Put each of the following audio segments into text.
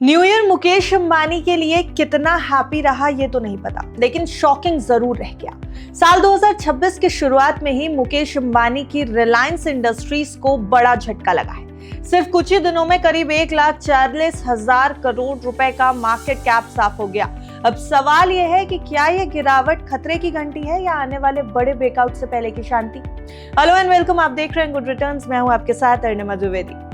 New year Mukesh Ambani के लिए कितना हैप्पी रहा ये तो नहीं पता, लेकिन शॉकिंग जरूर रह गया। साल 2026 की शुरुआत में ही मुकेश अंबानी की रिलायंस इंडस्ट्रीज को बड़ा झटका लगा है। सिर्फ कुछ ही दिनों में करीब 1,40,000 करोड़ रुपए का मार्केट कैप साफ हो गया। अब सवाल यह है कि क्या यह गिरावट खतरे की घंटी है या आने वाले बड़े ब्रेकआउट से पहले की शांति। हेलो एंड वेलकम, आप देख रहे हैं गुड रिटर्न्स। मैं हूं आपके साथ अरुणिमा द्विवेदी।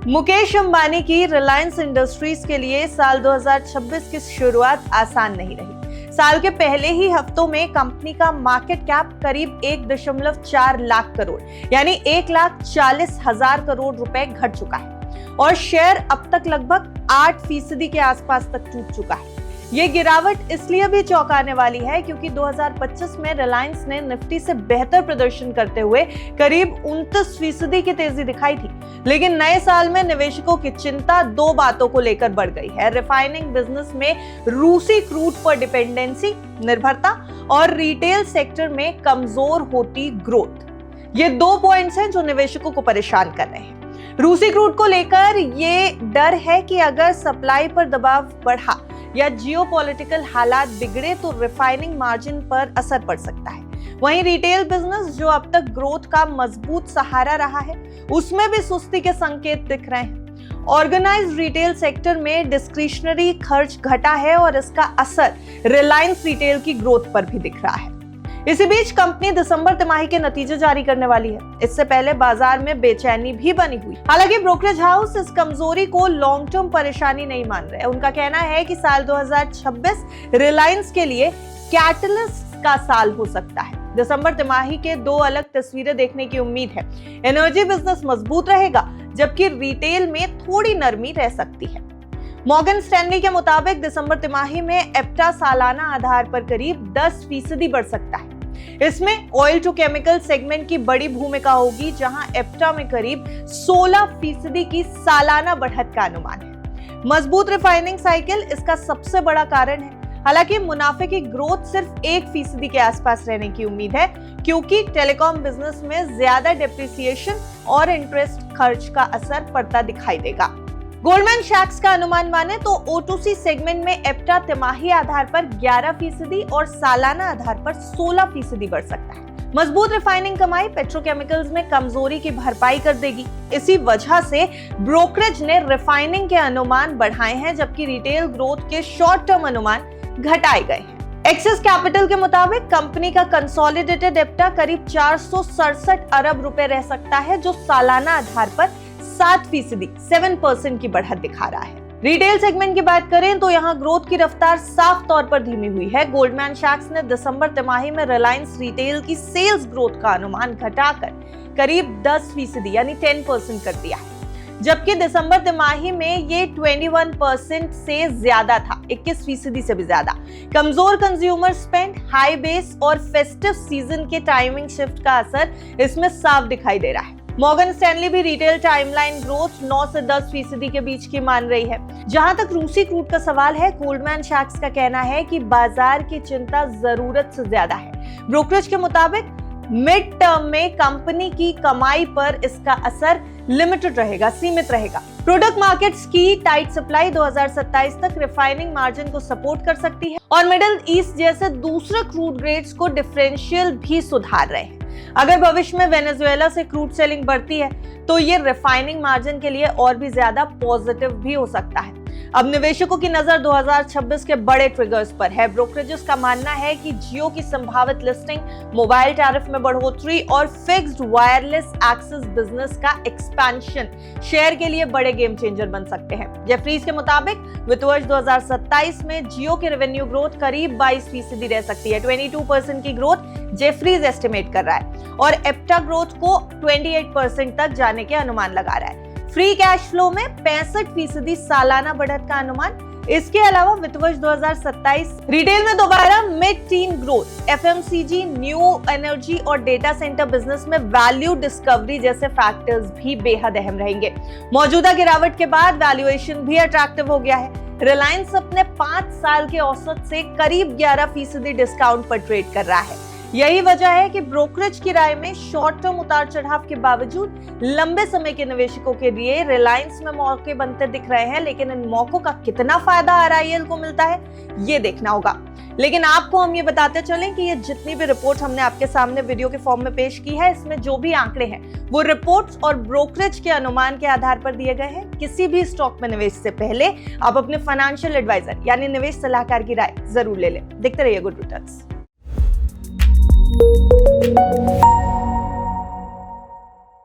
मुकेश अंबानी की रिलायंस इंडस्ट्रीज के लिए साल 2026 की शुरुआत आसान नहीं रही। साल के पहले ही हफ्तों में कंपनी का मार्केट कैप करीब 1.4 लाख करोड़ यानी 1,40,000 करोड़ रुपए घट चुका है और शेयर अब तक लगभग 8% के आसपास तक टूट चुका है। ये गिरावट इसलिए भी चौंकाने वाली है क्योंकि 2025 में रिलायंस ने निफ्टी से बेहतर प्रदर्शन करते हुए करीब 29% की तेजी दिखाई थी। लेकिन नए साल में निवेशकों की चिंता दो बातों को लेकर बढ़ गई है: रिफाइनिंग बिजनेस में रूसी क्रूड पर डिपेंडेंसी निर्भरता और रिटेल सेक्टर में कमजोर होती ग्रोथ। ये दो पॉइंट्स हैं जो निवेशकों को परेशान कर रहे हैं। रूसी क्रूड को लेकर ये डर है कि अगर सप्लाई पर दबाव बढ़ा या जियोपॉलिटिकल हालात बिगड़े तो रिफाइनिंग मार्जिन पर असर पड़ सकता है। वहीं रिटेल बिजनेस, जो अब तक ग्रोथ का मजबूत सहारा रहा है, उसमें भी सुस्ती के संकेत दिख रहे हैं। ऑर्गेनाइज्ड रिटेल सेक्टर में डिस्क्रिशनरी खर्च घटा है और इसका असर रिलायंस रिटेल की ग्रोथ पर भी दिख रहा है। इसी बीच कंपनी दिसंबर तिमाही के नतीजे जारी करने वाली है। इससे पहले बाजार में बेचैनी भी बनी हुई। हालांकि ब्रोकरेज हाउस इस कमजोरी को लॉन्ग टर्म परेशानी नहीं मान रहे। उनका कहना है कि साल 2026 रिलायंस के लिए कैटलिस्ट का साल हो सकता है। दिसंबर तिमाही के दो अलग तस्वीरें देखने की उम्मीद है। एनर्जी बिजनेस मजबूत रहेगा जबकि रिटेल में थोड़ी नरमी रह सकती है। मॉर्गन स्टैनली के मुताबिक दिसंबर तिमाही में एप्टा सालाना आधार पर करीब 10% बढ़ सकता है। इसमें ऑयल टू केमिकल सेगमेंट की बड़ी भूमिका होगी, जहां एप्टा में करीब 16% की सालाना बढ़त का अनुमान है। मजबूत रिफाइनिंग साइकिल इसका सबसे बड़ा कारण है। हालांकि मुनाफे की ग्रोथ सिर्फ 1% के आसपास रहने की उम्मीद है क्योंकि टेलीकॉम बिजनेस में ज्यादा डेप्रिसिएशन और इंटरेस्ट खर्च का असर पड़ता दिखाई देगा। गोल्डमैन सैक्स का अनुमान माने तो O2C सेगमेंट में एप्टा तिमाही आधार पर 11% और सालाना आधार पर 16% बढ़ सकता है। मजबूत रिफाइनिंग कमाई पेट्रोकेमिकल्स में कमजोरी की भरपाई कर देगी। इसी वजह से ब्रोकरेज ने रिफाइनिंग के अनुमान बढ़ाए हैं जबकि रिटेल ग्रोथ के शॉर्ट टर्म अनुमान घटाए गए हैं। एक्सिस कैपिटल के मुताबिक कंपनी का कंसोलिडेटेड एप्टा करीब 467 अरब रुपए रह सकता है, जो सालाना आधार पर 7% की बढ़त दिखा रहा है। रिटेल सेगमेंट की बात करें तो यहाँ ग्रोथ की रफ्तार साफ तौर पर धीमी हुई है। गोल्डमैन सैक्स ने दिसंबर तिमाही में रिलायंस रिटेल की सेल्स ग्रोथ का अनुमान घटाकर करीब 10% यानी 10% कर दिया है, जबकि दिसंबर तिमाही में ये 21% से ज्यादा था, 21% से भी ज्यादा। कमजोर कंज्यूमर स्पेंड, हाई बेस और फेस्टिव सीजन के टाइमिंग शिफ्ट का असर इसमें साफ दिखाई दे रहा है। मॉर्गन स्टैनली भी रिटेल टाइमलाइन ग्रोथ 9 से 10% के बीच की मान रही है। जहां तक रूसी क्रूड का सवाल है, गोल्डमैन सैक्स का कहना है कि बाजार की चिंता जरूरत से ज्यादा है। ब्रोकरेज के मुताबिक मिड टर्म में कंपनी की कमाई पर इसका असर लिमिटेड रहेगा, सीमित रहेगा। प्रोडक्ट मार्केट्स की टाइट सप्लाई 2027 तक रिफाइनिंग मार्जिन को सपोर्ट कर सकती है और मिडिल ईस्ट जैसे दूसरे क्रूड ग्रेड्स को डिफरेंशियल भी सुधार रहे हैं। अगर भविष्य में वेनेजुएला से क्रूड सेलिंग बढ़ती है तो ये रिफाइनिंग मार्जिन के लिए और भी ज्यादा पॉजिटिव भी हो सकता है। अब निवेशकों की नजर 2026 के बड़े ट्रिगर्स पर है। ब्रोकरेजेस का मानना है कि जियो की संभावित लिस्टिंग, मोबाइल टैरिफ में बढ़ोतरी और फिक्स्ड वायरलेस एक्सेस बिजनेस का एक्सपेंशन शेयर के लिए बड़े गेम चेंजर बन सकते हैं। जेफरीज के मुताबिक वित्त वर्ष 2027 में जियो की रेवेन्यू ग्रोथ करीब 22% रह सकती है। 22% की ग्रोथ जेफरीज एस्टिमेट कर रहा है और एप्टा ग्रोथ को 28% तक जाने के अनुमान लगा रहा है। फ्री कैश फ्लो में 65% सालाना बढ़त का अनुमान। इसके अलावा वित्त वर्ष 2027 रिटेल में दोबारा mid tin growth, FMCG, new energy और डेटा सेंटर बिजनेस में वैल्यू डिस्कवरी जैसे फैक्टर्स भी बेहद अहम रहेंगे। मौजूदा गिरावट के बाद वैल्यूएशन भी अट्रैक्टिव हो गया है। रिलायंस अपने 5 साल के औसत से करीब 11% डिस्काउंट पर ट्रेड कर रहा है। यही वजह है कि ब्रोकरेज की राय में शॉर्ट टर्म उतार चढ़ाव के बावजूद लंबे समय के निवेशकों के लिए रिलायंस में मौके बनते दिख रहे हैं, लेकिन इन मौकों का कितना फायदा आरआईएल को मिलता है ये देखना होगा। लेकिन आपको हम ये बताते चलें कि ये जितनी भी रिपोर्ट हमने आपके सामने वीडियो के फॉर्म में पेश की है, इसमें जो भी आंकड़े हैं वो रिपोर्ट्स और ब्रोकरेज के अनुमान के आधार पर दिए गए हैं। किसी भी स्टॉक में निवेश से पहले आप अपने फाइनेंशियल एडवाइजर यानी निवेश सलाहकार की राय जरूर ले लें। देखते रहिए गुड रिटर्न्स।